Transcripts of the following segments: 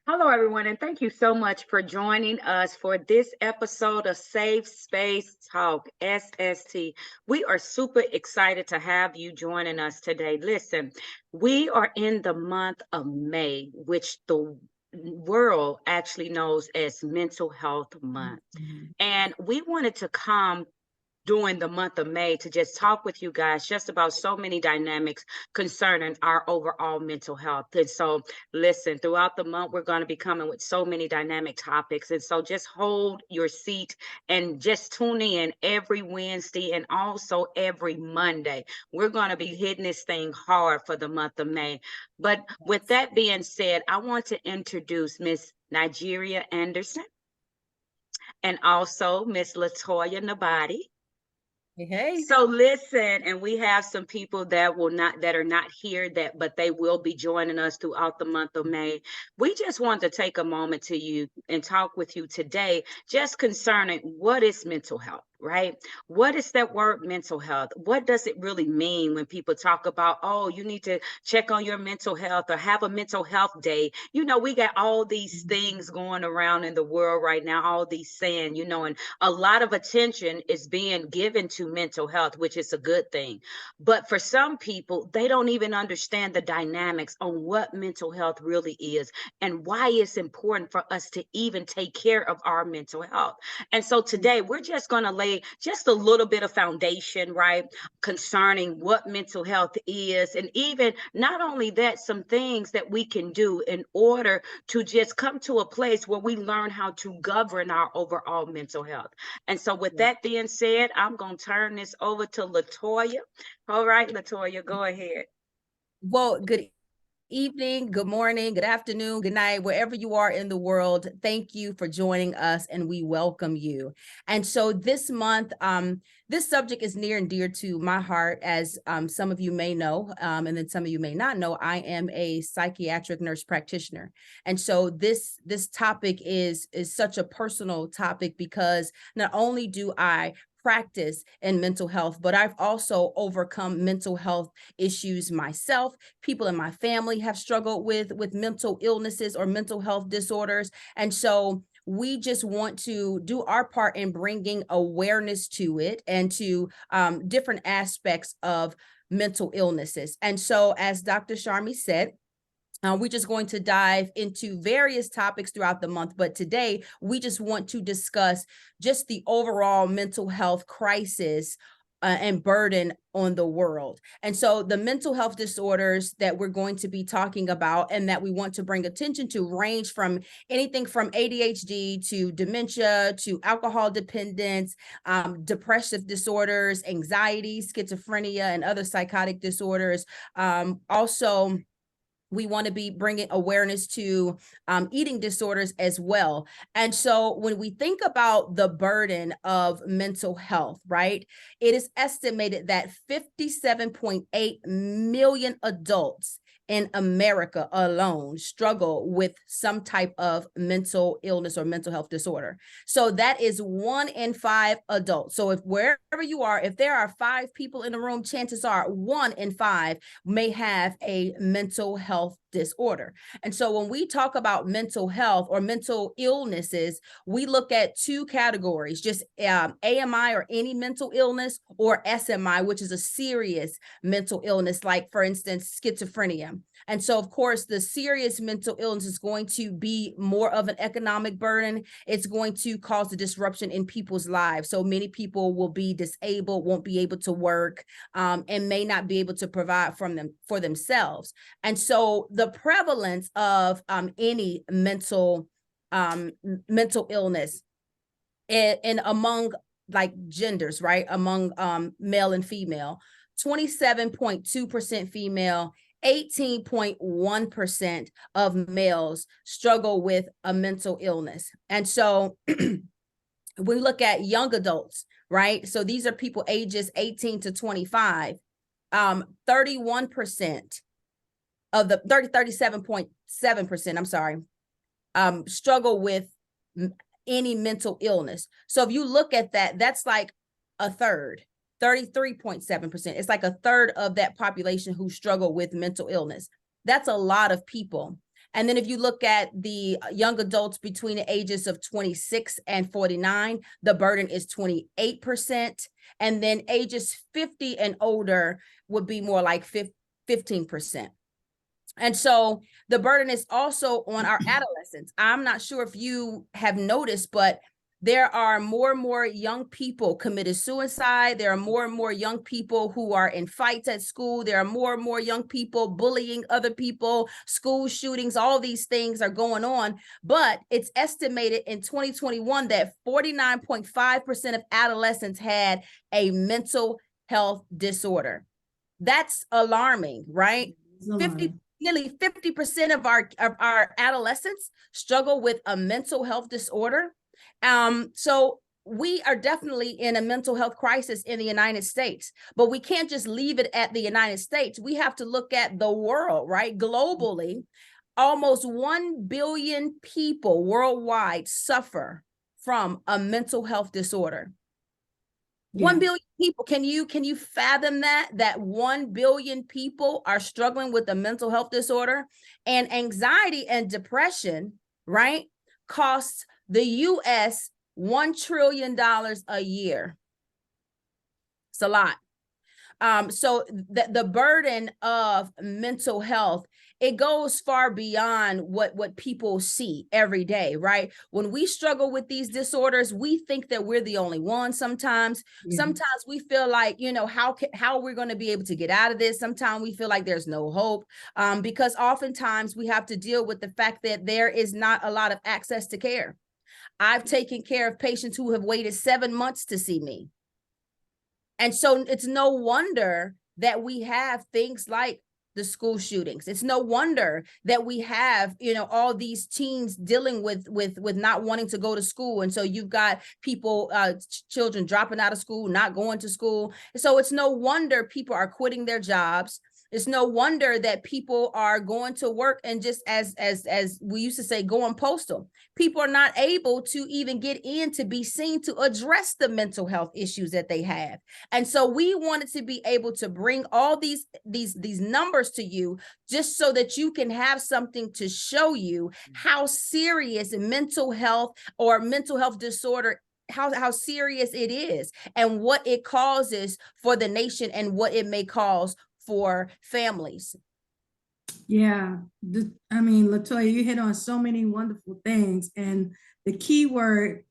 Hello, everyone, and thank you so much for joining us for this episode of Safe Space Talk SST. We are super excited to have you joining us today. Listen, we are in the month of May, which the world actually knows as Mental Health Month. Mhm. And we wanted to come during the month of May to just talk with you guys just about so many dynamics concerning our overall mental health. And so, listen, throughout the month, we're going to be coming with so many dynamic topics. And so, just hold your seat and just tune in every Wednesday and also every Monday. We're going to be hitting this thing hard for the month of May. But with that being said, I want to introduce Miss Nigeria Anderson and also Miss Latoya Nabati. Hey, hey. So listen, and we have some people that are not here but they will be joining us throughout the month of May. We just want to take a moment to you and talk with you today just concerning what is mental health, right? What is that word mental health? What does it really mean when people talk about, oh, you need to check on your mental health or have a mental health day? We got all these things going around in the world right now, all these saying, and a lot of attention is being given to mental health, which is a good thing. But for some people, they don't even understand the dynamics on what mental health really is and why it's important for us to even take care of our mental health. And so today we're just going to lay just a little bit of foundation, right, concerning what mental health is. And even not only that, some things that we can do in order to just come to a place where we learn how to govern our overall mental health. And so, with that being said, I'm going to turn this over to Latoya. All right, Latoya, go ahead. Well, good evening, good morning, good afternoon, good night, wherever you are in the world. Thank you for joining us and we welcome you. And so this month, this subject is near and dear to my heart, as some of you may know, and then some of you may not know. I am a psychiatric nurse practitioner. And so this topic is such a personal topic because not only do I practice in mental health, but I've also overcome mental health issues myself. People in my family have struggled with mental illnesses or mental health disorders. And so we just want to do our part in bringing awareness to it and to different aspects of mental illnesses. And so, as Dr. Sharmi said, we're just going to dive into various topics throughout the month, but today we just want to discuss just the overall mental health crisis and burden on the world. And so the mental health disorders that we're going to be talking about and that we want to bring attention to range from anything from ADHD to dementia to alcohol dependence, depressive disorders, anxiety, schizophrenia, and other psychotic disorders. Also, we want to be bringing awareness to eating disorders as well. And so when we think about the burden of mental health, right, it is estimated that 57.8 million adults in America alone struggle with some type of mental illness or mental health disorder. So that is 1 in 5 adults. So if wherever you are, if there are 5 people in the room, chances are 1 in 5 may have a mental health disorder. And so when we talk about mental health or mental illnesses, we look at 2 categories, just AMI or any mental illness, or SMI, which is a serious mental illness, like for instance, schizophrenia. And so, of course, the serious mental illness is going to be more of an economic burden. It's going to cause a disruption in people's lives. So many people will be disabled, won't be able to work, and may not be able to provide for themselves. And so the prevalence of any mental illness and among like genders, right? Among male and female, 27.2% female, 18.1% of males struggle with a mental illness. And so we look at young adults, right? So these are people ages 18 to 25. 31% of the 37.7%, I'm sorry, struggle with any mental illness. So if you look at that, that's like a third, 33.7%. It's like a third of that population who struggle with mental illness. That's a lot of people. And then if you look at the young adults between the ages of 26 and 49, the burden is 28%. And then ages 50 and older would be more like 15%. And so the burden is also on our adolescents. I'm not sure if you have noticed, but there are more and more young people committed suicide. There are more and more young people who are in fights at school. There are more and more young people bullying other people, school shootings, all these things are going on. But it's estimated in 2021 that 49.5% of adolescents had a mental health disorder. That's alarming, right? Nearly 50% of our adolescents struggle with a mental health disorder. So we are definitely in a mental health crisis in the United States, but we can't just leave it at the United States. We have to look at the world, right? Globally, almost 1 billion people worldwide suffer from a mental health disorder. Yeah. 1 billion people. Can you fathom that 1 billion people are struggling with a mental health disorder? And anxiety and depression, right, costs the US $1 trillion a year. It's a lot. So the burden of mental health, it goes far beyond what people see every day, right? When we struggle with these disorders, we think that we're the only one sometimes. Yeah. Sometimes we feel like, how we're going to be able to get out of this. Sometimes we feel like there's no hope, because oftentimes we have to deal with the fact that there is not a lot of access to care. I've taken care of patients who have waited 7 months to see me. And so it's no wonder that we have things like the school shootings. It's no wonder that we have, all these teens dealing with not wanting to go to school. And so you've got people, children dropping out of school, not going to school. So it's no wonder people are quitting their jobs. It's no wonder that people are going to work and just as we used to say, going postal. People are not able to even get in to be seen to address the mental health issues that they have. And so we wanted to be able to bring all these numbers to you just so that you can have something to show you how serious mental health or mental health disorder, how serious it is and what it causes for the nation and what it may cause for families. Yeah, LaToya, you hit on so many wonderful things. And the key word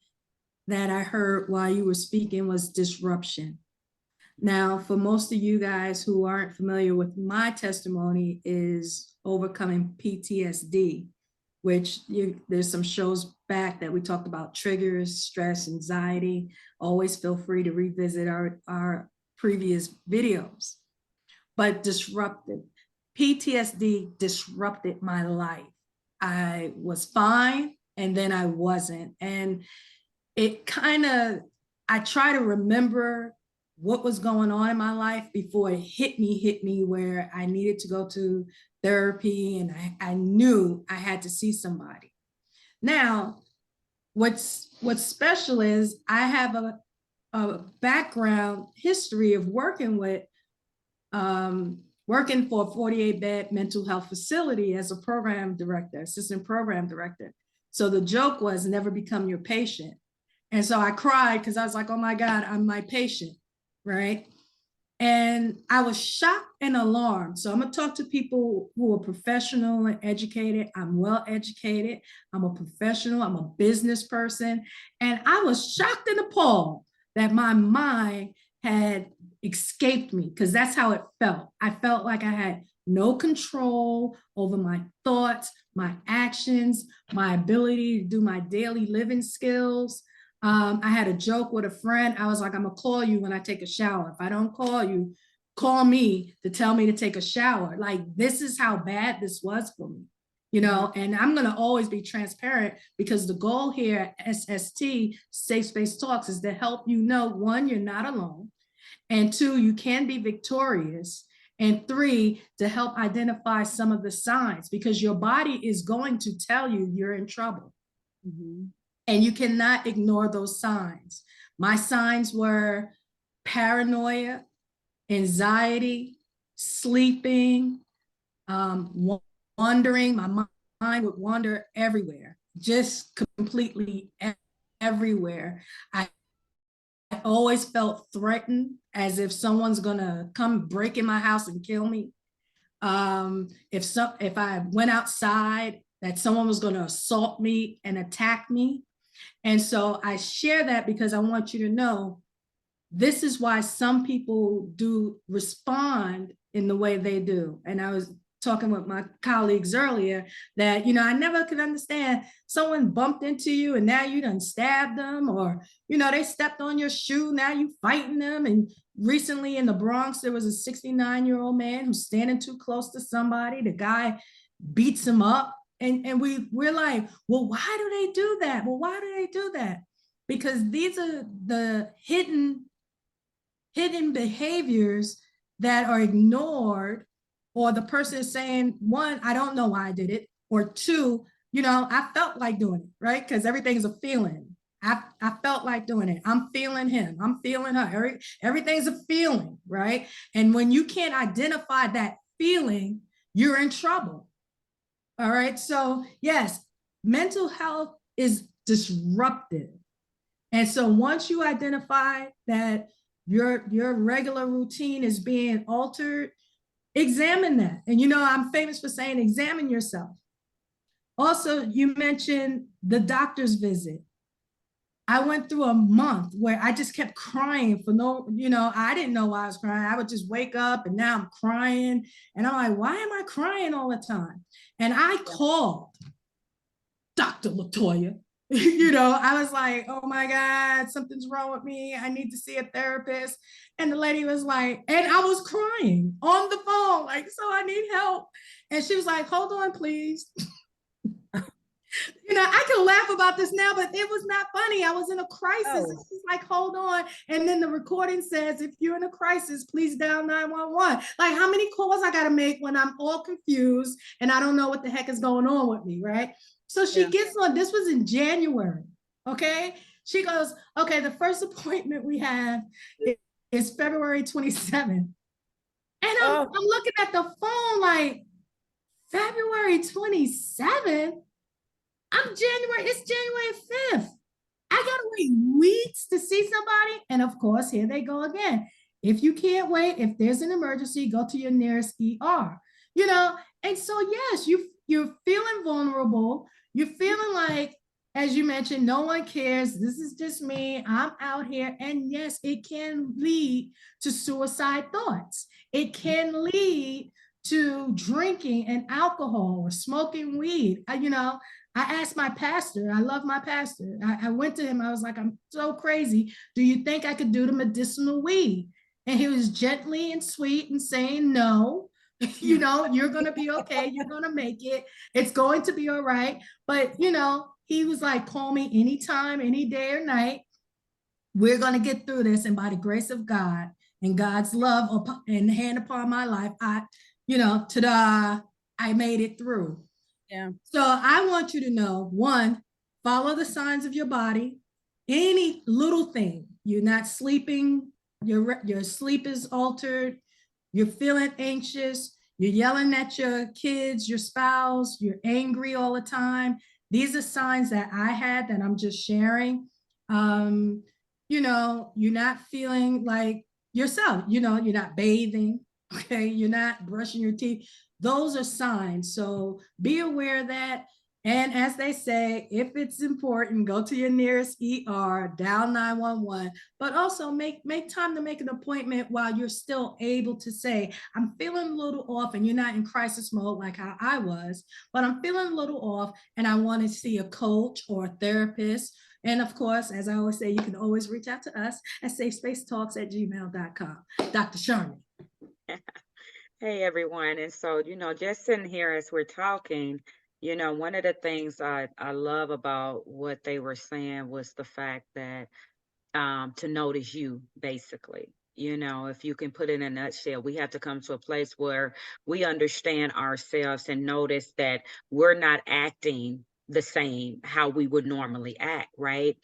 that I heard while you were speaking was disruption. Now, for most of you guys who aren't familiar with my testimony, is overcoming PTSD, which there's some shows back that we talked about triggers, stress, anxiety. Always feel free to revisit our previous videos. But disrupted. PTSD disrupted my life. I was fine, and then I wasn't. And it I try to remember what was going on in my life before it hit me where I needed to go to therapy, and I knew I had to see somebody. Now, what's special is I have a background history of working for a 48-bed mental health facility as a program director, assistant program director. So the joke was never become your patient. And so I cried because I was like, oh my God, I'm my patient, right? And I was shocked and alarmed. So I'm gonna talk to people who are professional and educated. I'm well educated. I'm a professional. I'm a business person. And I was shocked and appalled that my mind had escaped me, because that's how it felt. I felt like I had no control over my thoughts, my actions, my ability to do my daily living skills. I had a joke with a friend. I was like, I'm gonna call you when I take a shower. If I don't call you, call me to tell me to take a shower. Like, this is how bad this was for me, and I'm gonna always be transparent, because the goal here at SST, Safe Space Talks, is to help you know, 1, you're not alone, and 2, you can be victorious, and 3, to help identify some of the signs, because your body is going to tell you you're in trouble. Mm-hmm. And you cannot ignore those signs. My signs were paranoia, anxiety, sleeping, wandering. My mind would wander everywhere, just completely everywhere. I always felt threatened, as if someone's gonna come break in my house and kill me. If I went outside, that someone was gonna assault me and attack me. And so I share that because I want you to know this is why some people do respond in the way they do. And I was talking with my colleagues earlier that, I never could understand someone bumped into you and now you done stabbed them, or, they stepped on your shoe, now you fighting them. And recently in the Bronx, there was a 69-year-old man who's standing too close to somebody. The guy beats him up. And we're like, well, why do they do that? Well, why do they do that? Because these are the hidden behaviors that are ignored, or the person is saying, one, I don't know why I did it, or two, I felt like doing it, right? Because everything's a feeling. I felt like doing it. I'm feeling him. I'm feeling her. Everything's a feeling, right? And when you can't identify that feeling, you're in trouble. All right. So yes, mental health is disruptive. And so once you identify that your regular routine is being altered, examine that. And I'm famous for saying, examine yourself. Also, you mentioned the doctor's visit. I went through a month where I just kept crying for no, I didn't know why I was crying. I would just wake up and now I'm crying. And I'm like, why am I crying all the time? And I called Dr. Latoya. I was like, oh my God, something's wrong with me. I need to see a therapist. And the lady was like, and I was crying on the phone, like, so I need help. And she was like, hold on, please. I can laugh about this now, but it was not funny. I was in a crisis. Oh. She's like, hold on. And then the recording says, if you're in a crisis, please dial 911. Like, how many calls I got to make when I'm all confused and I don't know what the heck is going on with me, right? So she gets on, this was in January, okay? She goes, okay, the first appointment we have is February 27th. And I'm looking at the phone like, February 27th? It's January 5th. I gotta wait weeks to see somebody. And of course, here they go again. If you can't wait, if there's an emergency, go to your nearest ER. And so yes, you're feeling vulnerable. You're feeling like, as you mentioned, no one cares. This is just me. I'm out here. And yes, it can lead to suicide thoughts. It can lead to drinking and alcohol or smoking weed. I asked my pastor, I love my pastor. I went to him, I was like, I'm so crazy. Do you think I could do the medicinal weed? And he was gently and sweet and saying, no, you're going to be okay. You're going to make it. It's going to be all right. But, he was like, call me anytime, any day or night. We're going to get through this. And by the grace of God and God's love and hand upon my life, ta-da, I made it through. Yeah. So I want you to know, one, follow the signs of your body. Any little thing, you're not sleeping, your sleep is altered, you're feeling anxious, you're yelling at your kids, your spouse, you're angry all the time. These are signs that I had that I'm just sharing. You're not feeling like yourself, you're not bathing, okay? You're not brushing your teeth. Those are signs. So be aware of that. And as they say, if it's important, go to your nearest ER, dial 911, but also make time to make an appointment while you're still able to say, I'm feeling a little off, and you're not in crisis mode like how I was, but I'm feeling a little off and I want to see a coach or a therapist. And of course, as I always say, you can always reach out to us at safespacetalks@gmail.com. Dr. Sharman. Hey, everyone. And so, just sitting here as we're talking, one of the things I love about what they were saying was the fact that to notice you, basically. If you can put it in a nutshell, we have to come to a place where we understand ourselves and notice that we're not acting the same how we would normally act, right?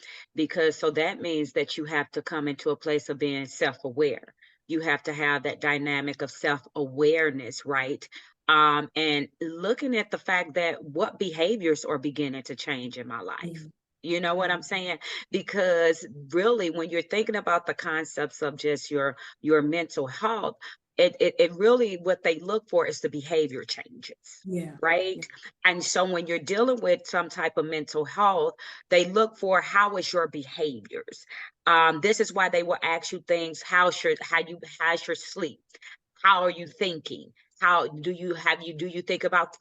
So that means that you have to come into a place of being self-aware. You have to have that dynamic of self-awareness, right? and looking at the fact that what behaviors are beginning to change in my life. Yeah. You know what I'm saying? Because really, when you're thinking about the concepts of just your mental health, it really what they look for is the behavior changes. Yeah. Right. And so when you're dealing with some type of mental health, they look for how is your behaviors. This is why they will ask you things, how's your sleep? How are you thinking? How do you think about,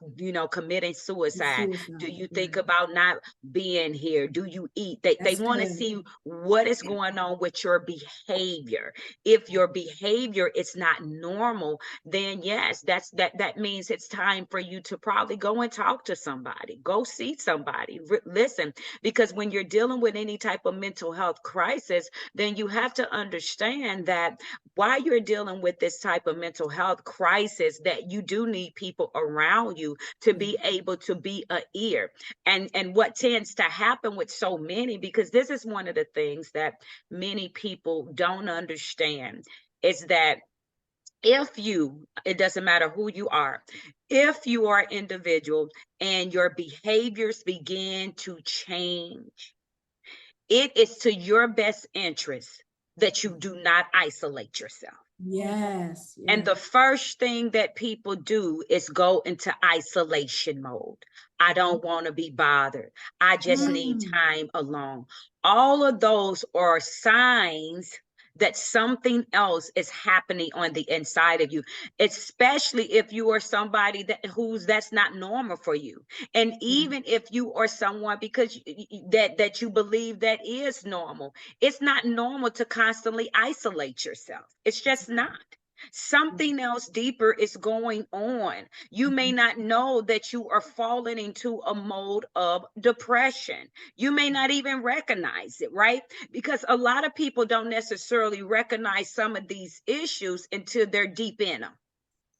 committing suicide? Do you think Right. about not being here? Do you eat? They That's want to good. see what is going on with your behavior. If your behavior is not normal, then yes, that means it's time for you to probably go and talk to somebody. Go see somebody. Listen, because when you're dealing with any type of mental health crisis, then you have to understand that while you're dealing with this type of mental health crisis, that you do need people around you to be able to be a ear. And what tends to happen with so many, because this is one of the things that many people don't understand, is that it doesn't matter who you are, if you are an individual and your behaviors begin to change, it is to your best interest that you do not isolate yourself. Yes. And Yeah. the first thing that people do is go into isolation mode. I don't want to be bothered. I just need Mm. time alone. All of those are signs that something else is happening on the inside of you, especially if you are somebody that's not normal for you. And even if you are someone, because that you believe that is normal, it's not normal to constantly isolate yourself. It's just not. Something else deeper is going on. You may not know that you are falling into a mode of depression. You may not even recognize it, right? Because a lot of people don't necessarily recognize some of these issues until they're deep in them.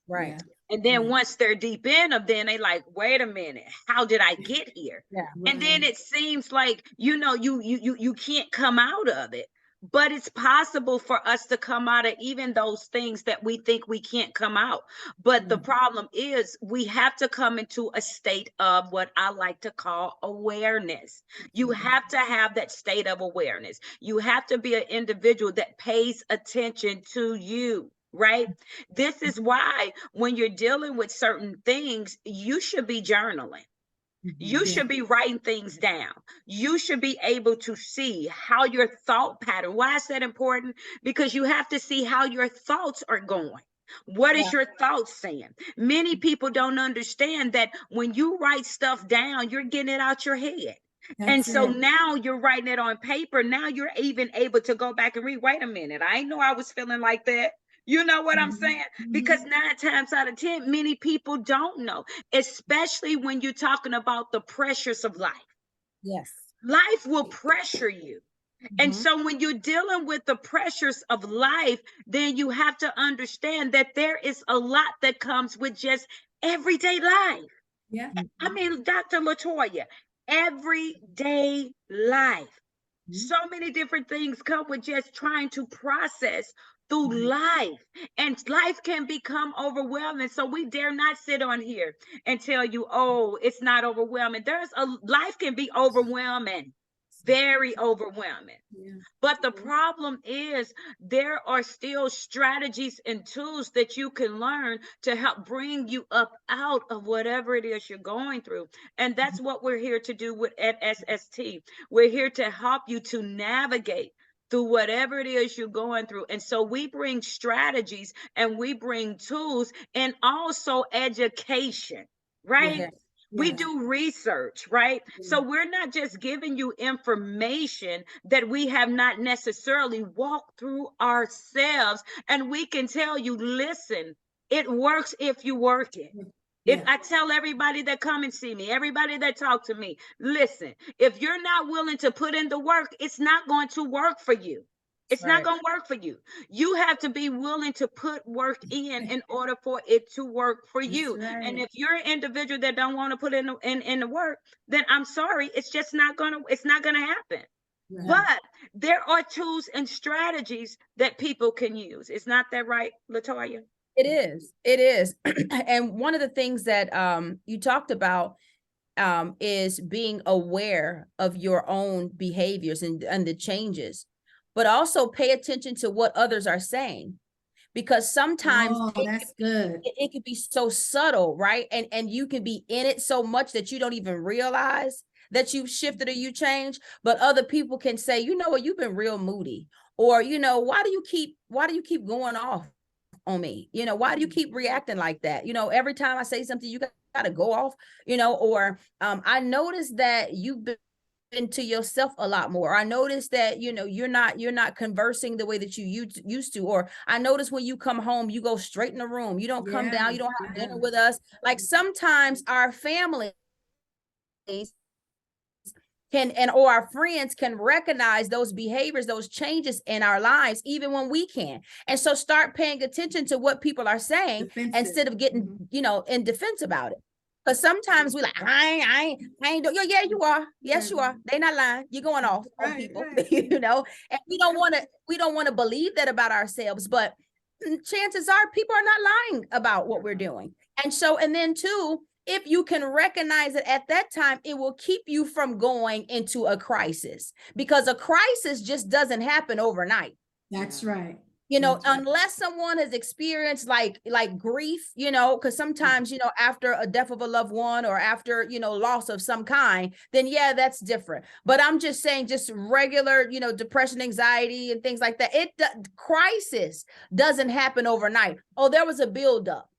Right. Yeah. And then Yeah. once they're deep in them, then they like, wait a minute, how did I get here? Yeah. And then Right. it seems like, you can't come out of it. But it's possible for us to come out of even those things that we think we can't come out. But the Right. problem is we have to come into a state of what I like to call awareness. You have to have that state of awareness. You have to be an individual that pays attention to you. Right? This is why when you're dealing with certain things, you should be journaling. You Yeah. should be writing things down. You should be able to see how your thought pattern. Why is that important? Because you have to see how your thoughts are going. What is your thoughts saying? Many people don't understand that when you write stuff down, you're getting it out your head. And That's so it. now you're writing it on paper. Now you're even able to go back and read. Wait a minute. I know I was feeling like that. You know what I'm saying? Because 9 times out of 10, many people don't know, especially when you're talking about the pressures of life. Yes. Life will pressure you. And Mhm. so when you're dealing with the pressures of life, then you have to understand that there is a lot that comes with just everyday life. Yeah. I mean, Dr. Latoya, everyday life. Mhm. So many different things come with just trying to process through Mhm. life, and life can become overwhelming. So we dare not sit on here and tell you, oh, it's not overwhelming. Life can be overwhelming, very overwhelming. Yeah. But the problem is there are still strategies and tools that you can learn to help bring you up out of whatever it is you're going through. And that's what we're here to do at SST. We're here to help you to navigate through whatever it is you're going through. And so we bring strategies and we bring tools and also education, right? Yeah. We Yes. do research, right? Yeah. So we're not just giving you information that we have not necessarily walked through ourselves. And we can tell you, listen, it works if you work it. If Yeah. I tell everybody that come and see me, everybody that talk to me, listen, if you're not willing to put in the work, it's not going to work for you. It's not Right. going to work for you. You have to be willing to put work in order for it to work for That's you. And right. if you're an individual that don't want to put in the work, then I'm sorry, it's not gonna happen. Right. But there are tools and strategies that people can use. Is not that right, Latoya? It is. It is. And one of the things that you talked about is being aware of your own behaviors and the changes, but also pay attention to what others are saying, because sometimes Oh, that's good. it could be so subtle, right? And you can be in it so much that you don't even realize that you've shifted or you changed, but other people can say, you know what, you've been real moody, or why do you keep going off on me? Why do you keep reacting like that? Every time I say something, you got to go off, or I noticed that you've been to yourself a lot more. I noticed that you're not conversing the way that you used to, or I notice when you come home you go straight in the room, you don't come down, you don't have dinner with us. Like sometimes our families or our friends can recognize those behaviors, those changes in our lives, even when we can. And so start paying attention to what people are saying Defensive. instead of getting in defense about it. Because sometimes we like, I ain't do. Yeah, you are. Yes, you are. They not lying. You're going off on people, Right. And we don't want to believe that about ourselves. But chances are people are not lying about what we're doing. And then too, if you can recognize it at that time, it will keep you from going into a crisis, because a crisis just doesn't happen overnight. That's right. That's right. Unless someone has experienced like grief, because sometimes, after a death of a loved one or after, loss of some kind, then yeah, that's different. But I'm just saying, just regular, depression, anxiety and things like that. Crisis doesn't happen overnight. Oh, there was a buildup,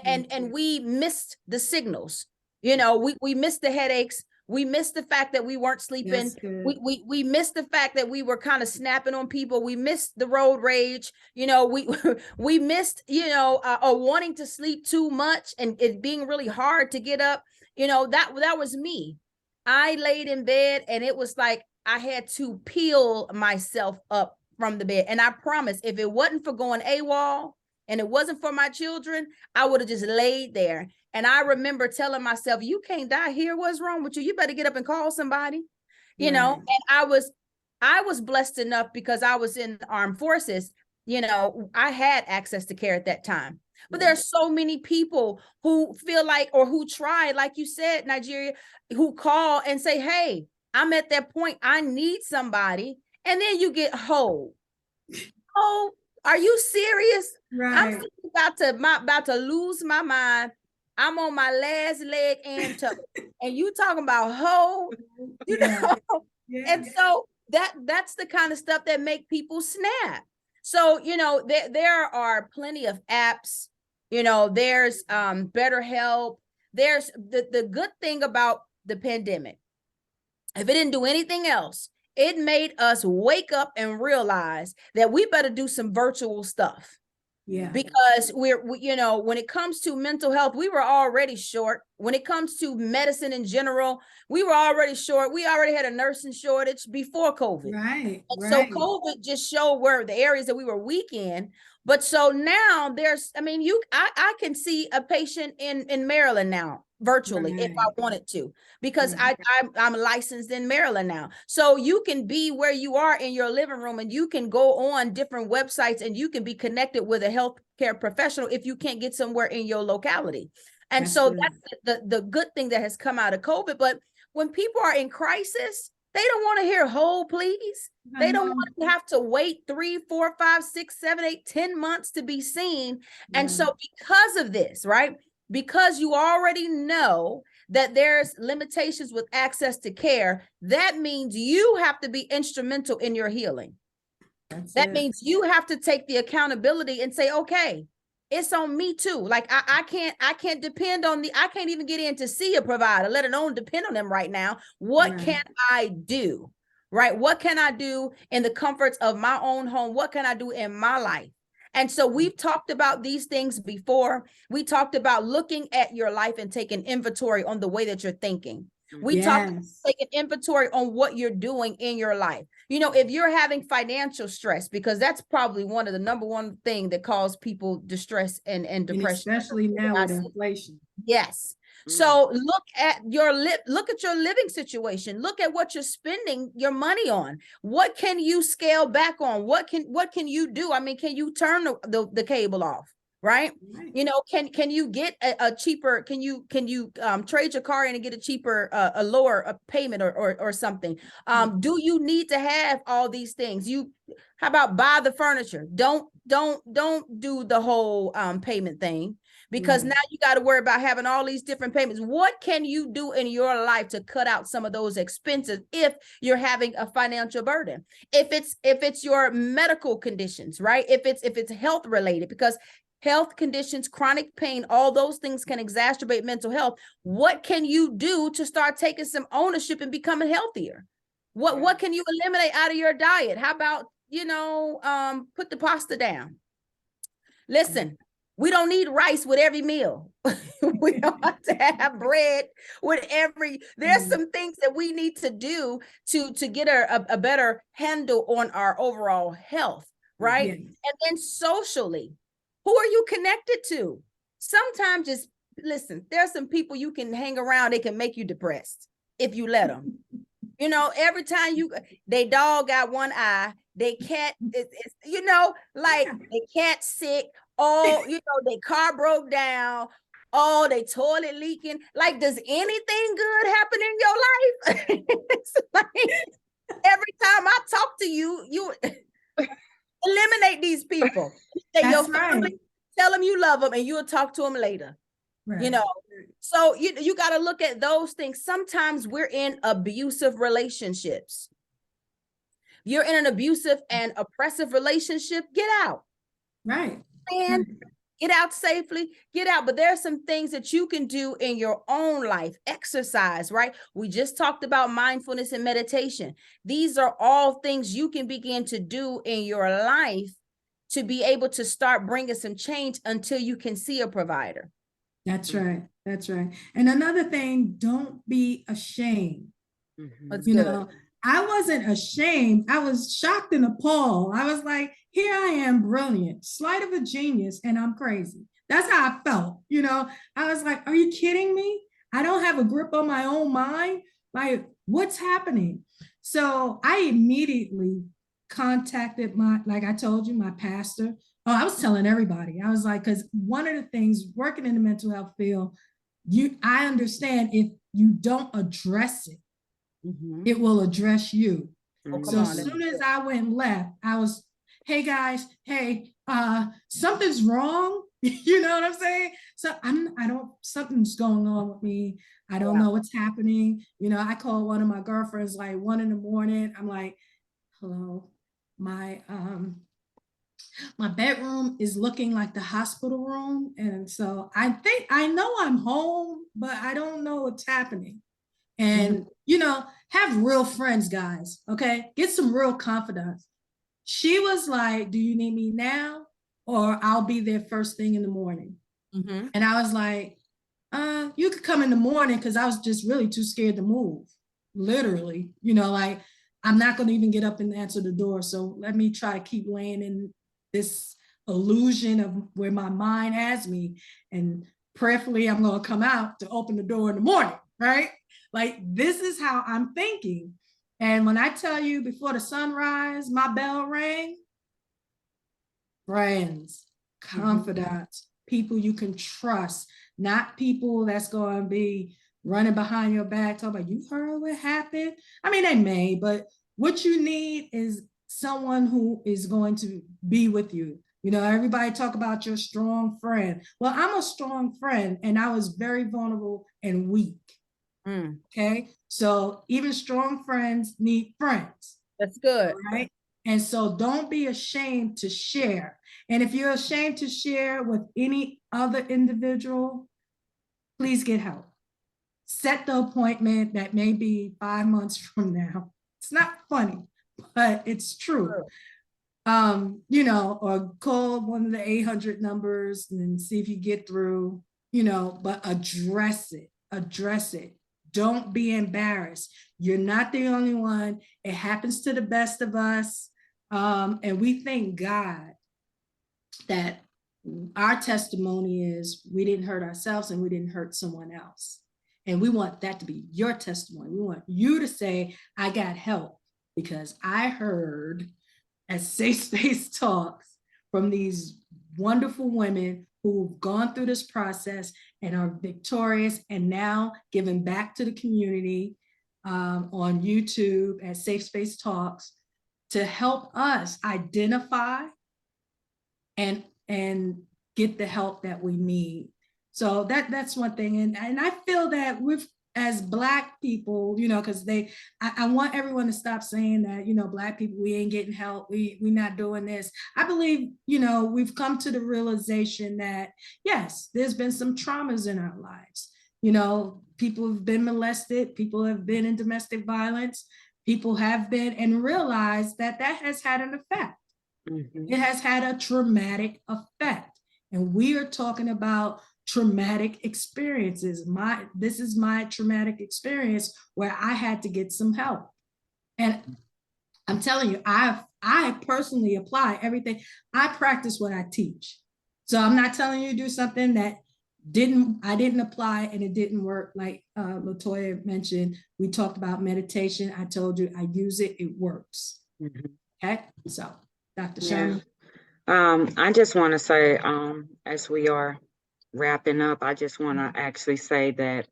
and we missed the signals. We missed the headaches. We missed the fact that we weren't sleeping. We missed the fact that we were kind of snapping on people. We missed the road rage. We missed, or wanting to sleep too much and it being really hard to get up. That was me. I laid in bed and it was like I had to peel myself up from the bed. And I promise, if it wasn't for going AWOL and it wasn't for my children, I would have just laid there. And I remember telling myself, you can't die here. What's wrong with you? You better get up and call somebody, and I was blessed enough because I was in the armed forces. I had access to care at that time. But there are so many people who feel like, or who try, like you said, Nigeria, who call and say, hey, I'm at that point. I need somebody. And then you get whole. Oh, are you serious? Right. I'm about to lose my mind. I'm on my last leg and you talking about hoe, know? Yeah. And so that's the kind of stuff that make people snap. So, there are plenty of apps, there's BetterHelp. There's the good thing about the pandemic. If it didn't do anything else, it made us wake up and realize that we better do some virtual stuff. Yeah. Because we, when it comes to mental health, we were already short. When it comes to medicine in general, we were already short. We already had a nursing shortage before COVID. Right. And so COVID just showed where the areas that we were weak in. But so now I can see a patient in Maryland now virtually if I wanted to, because I'm licensed in Maryland now. So you can be where you are in your living room and you can go on different websites and you can be connected with a healthcare professional if you can't get somewhere in your locality. And that's the good thing that has come out of COVID. But when people are in crisis, they don't want to hear "hold, please." They don't want to have to wait 3, 4, 5, 6, 7, 8, 10 months to be seen. And so because of this, right? Because you already know that there's limitations with access to care, that means you have to be instrumental in your healing. That means you have to take the accountability and say, okay, it's on me too. Like I can't depend on I can't even get in to see a provider, let alone depend on them right now. What can I do? Right? What can I do in the comforts of my own home? What can I do in my life? And so we've talked about these things before. We talked about looking at your life and taking inventory on the way that you're thinking. We talked about taking inventory on what you're doing in your life. If you're having financial stress, because that's probably one of the number one thing that causes people distress and depression. And especially now with inflation. Yes. So look at your living situation. Look at what you're spending your money on. What can you scale back on? What can you do? I mean, can you turn the cable off? Right? Right. You know, can you get a cheaper, can you trade your car in and get a cheaper a lower payment or something? Do you need to have all these things? How about buy the furniture? Don't do the whole payment thing, because now you got to worry about having all these different payments. What can you do in your life to cut out some of those expenses if you're having a financial burden? If it's your medical conditions, right? If it's health related, because health conditions, chronic pain, all those things can exacerbate mental health. What can you do to start taking some ownership and becoming healthier? What can you eliminate out of your diet? How about, put the pasta down? Listen, we don't need rice with every meal. We don't have to have bread with every, there's some things that we need to do to get a better handle on our overall health, right? Yes. And then socially, who are you connected to? Sometimes just listen, there's some people you can hang around, they can make you depressed if you let them. Every time they dog got one eye, they cat, they cat sick, their car broke down, they toilet leaking. Like, does anything good happen in your life? It's like, every time I talk to you, you eliminate these people. That's right. Tell them you love them and you'll talk to them later. Right. So you got to look at those things. Sometimes we're in abusive relationships. You're in an abusive and oppressive relationship, get out. Right. And get out safely, get out. But there are some things that you can do in your own life. Exercise, right? We just talked about mindfulness and meditation. These are all things you can begin to do in your life to be able to start bringing some change until you can see a provider. That's right. That's right. And another thing, don't be ashamed. That's You good. know, I wasn't ashamed. I was shocked and appalled. I was like, here I am, brilliant, slight of a genius, and I'm crazy. That's how I felt. I was like, are you kidding me? I don't have a grip on my own mind. Like, what's happening? So I immediately contacted like I told you, my pastor. Oh, I was telling everybody. I was like, because one of the things working in the mental health field, I understand if you don't address it, it will address you. So as soon as I went left, I was, hey guys, hey, something's wrong. You know what I'm saying? So something's going on with me. I don't know what's happening. I called one of my girlfriends like 1 a.m. I'm like, hello, my bedroom is looking like the hospital room. And so I know I'm home, but I don't know what's happening. And, have real friends, guys. Okay. Get some real confidence. She was like, do you need me now? Or I'll be there first thing in the morning. And I was like, you could come in the morning, because I was just really too scared to move. Literally, like, I'm not going to even get up and answer the door. So let me try to keep laying in this illusion of where my mind has me. And prayerfully, I'm going to come out to open the door in the morning, right? Like, this is how I'm thinking. And when I tell you, before the sunrise, my bell rang, friends, confidants, people you can trust, not people that's going to be running behind your back, talking about, you heard what happened? I mean, they may, but what you need is someone who is going to be with you. Everybody talk about your strong friend. Well, I'm a strong friend, and I was very vulnerable and weak. Okay. So even strong friends need friends. That's good. Right. And so don't be ashamed to share. And if you're ashamed to share with any other individual, please get help. Set the appointment that may be 5 months from now. It's not funny, but it's true. Or call one of the 800 numbers and see if you get through, but address it. Don't be embarrassed. You're not the only one. It happens to the best of us. And we thank God that our testimony is we didn't hurt ourselves and we didn't hurt someone else. And we want that to be your testimony. We want you to say, I got help because I heard at Safe Space Talks from these wonderful women who've gone through this process and are victorious and now giving back to the community on YouTube at Safe Space Talks to help us identify and get the help that we need. So that's one thing. And I feel that with as Black people, you know, because I want everyone to stop saying that, you know, Black people, we ain't getting help. We not doing this. I believe, you know, we've come to the realization that, yes, there's been some traumas in our lives. You know, people have been molested. People have been in domestic violence. People have been and realized that that has had an effect. It has had a traumatic effect. And we are talking about traumatic experiences. This is my traumatic experience where I had to get some help. And I'm telling you, I personally apply everything. I practice what I teach. So I'm not telling you to do something that I didn't apply and it didn't work. Like LaToya mentioned, we talked about meditation. I told you I use it, it works. Okay, so Dr. Sherman. I just want to say, as we are wrapping up, I just want to actually say that,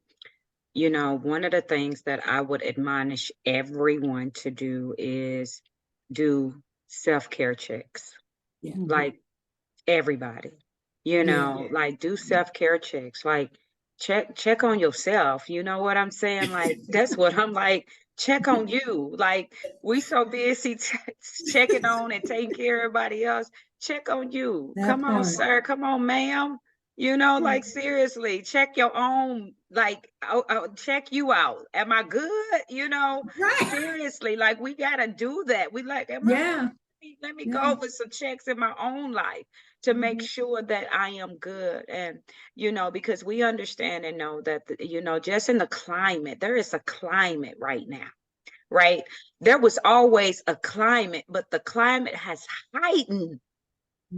you know, one of the things that I would admonish everyone to do is do self-care checks. Yeah. Like everybody, you know, like do self-care checks, like check on yourself. You know what I'm saying? Like, that's what I'm like, check on you. Like, we so busy checking on and taking care of everybody else. Check on you. Come on, sir. Come on, ma'am. You know, like, seriously, check your own, like, check you out. Am I good? You know, seriously, like, we gotta do that. We like, let me go over some checks in my own life to make sure that I am good. And, you know, because we understand and know that, you know, just in the climate, there is a climate right now, right? There was always a climate, but the climate has heightened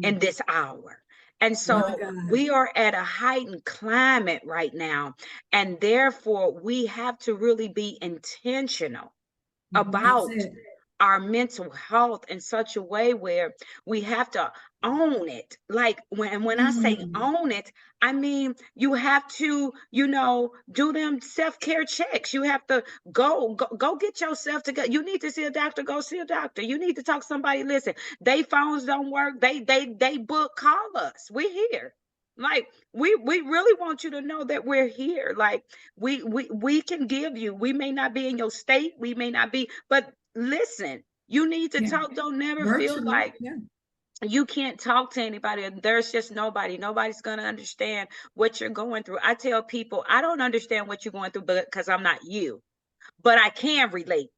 in this hour. And so we are at a heightened climate right now. And therefore, we have to really be intentional about our mental health in such a way where we have to own it. Like when I say own it, I mean, you have to, you know, do them self-care checks. You have to go get yourself together. You need to see a doctor, go see a doctor. You need to talk to somebody. Listen, they phones don't work. They book, call us. We're here. Like, we really want you to know that we're here. Like, we can give you, we may not be in your state, we may not be, but listen, you need to talk. Don't never feel like you can't talk to anybody. There's just nobody's gonna understand what you're going through. I tell people, I don't understand what you're going through because I'm not you, but I can relate.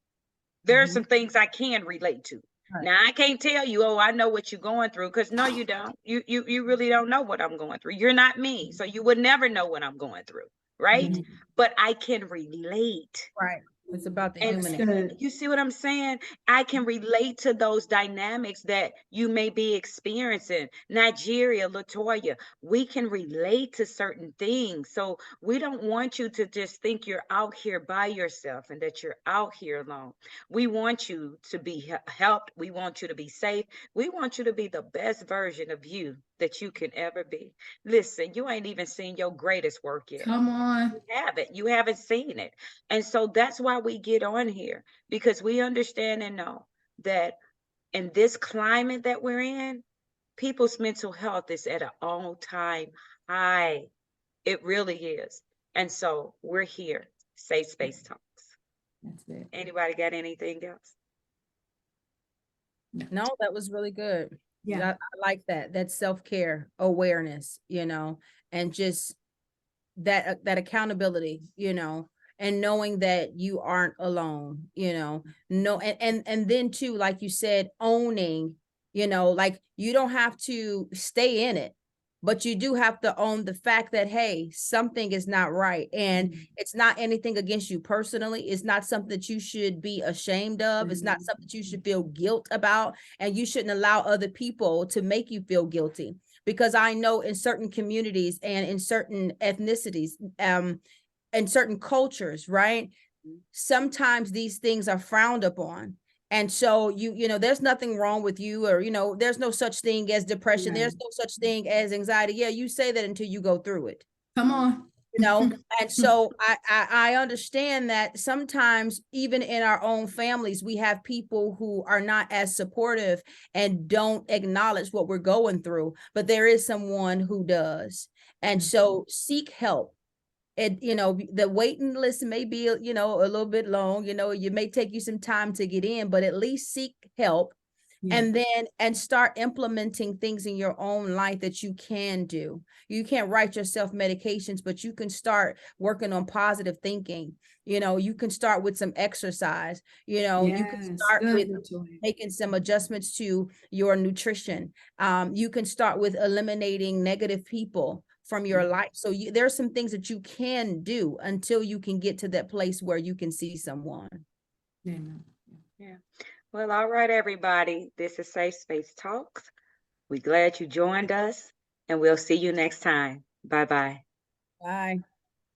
There are some things I can relate to. Now, I can't tell you, oh, I know what you're going through, because no, you don't. You really don't know what I'm going through. You're not me, so you would never know what I'm going through, right? But I can relate. Right. It's about the human. You see what I'm saying? I can relate to those dynamics that you may be experiencing. Nigeria, LaToya, we can relate to certain things. So we don't want you to just think you're out here by yourself and that you're out here alone. We want you to be helped. We want you to be safe. We want you to be the best version of you that you can ever be. Listen, you ain't even seen your greatest work yet. Come on. You haven't seen it. And so that's why we get on here, because we understand and know that in this climate that we're in, people's mental health is at an all-time high. It really is. And so we're here, Safe Space Talks. That's it. Anybody got anything else? No, that was really good. Yeah, I like that self-care awareness, you know, and just that accountability, you know, and knowing that you aren't alone, you know, and then too, like you said, owning, you know, like you don't have to stay in it, but you do have to own the fact that, hey, something is not right. And it's not anything against you personally. It's not something that you should be ashamed of. It's not something that you should feel guilt about. And you shouldn't allow other people to make you feel guilty. because I know in certain communities and in certain ethnicities, and certain cultures, right? Sometimes these things are frowned upon. And so you know, there's nothing wrong with you, or, you know, there's no such thing as depression. There's no such thing as anxiety. Yeah, you say that until you go through it. Come on. You know, and so I understand that sometimes even in our own families, we have people who are not as supportive and don't acknowledge what we're going through, but there is someone who does. And so seek help. And, you know, the waiting list may be, you know, a little bit long, you know, you may take you some time to get in, but at least seek help. Yeah. And then start implementing things in your own life that you can do. You can't write yourself medications, but you can start working on positive thinking. You know, you can start with some exercise. You know, you can Yes, start good, with Latoya. making some adjustments to your nutrition. You can start with eliminating negative people from your life. So there's some things that you can do until you can get to that place where you can see someone. Amen. Yeah. Well, all right, everybody. This is Safe Space Talks. We're glad you joined us, and we'll see you next time. Bye-bye. Bye.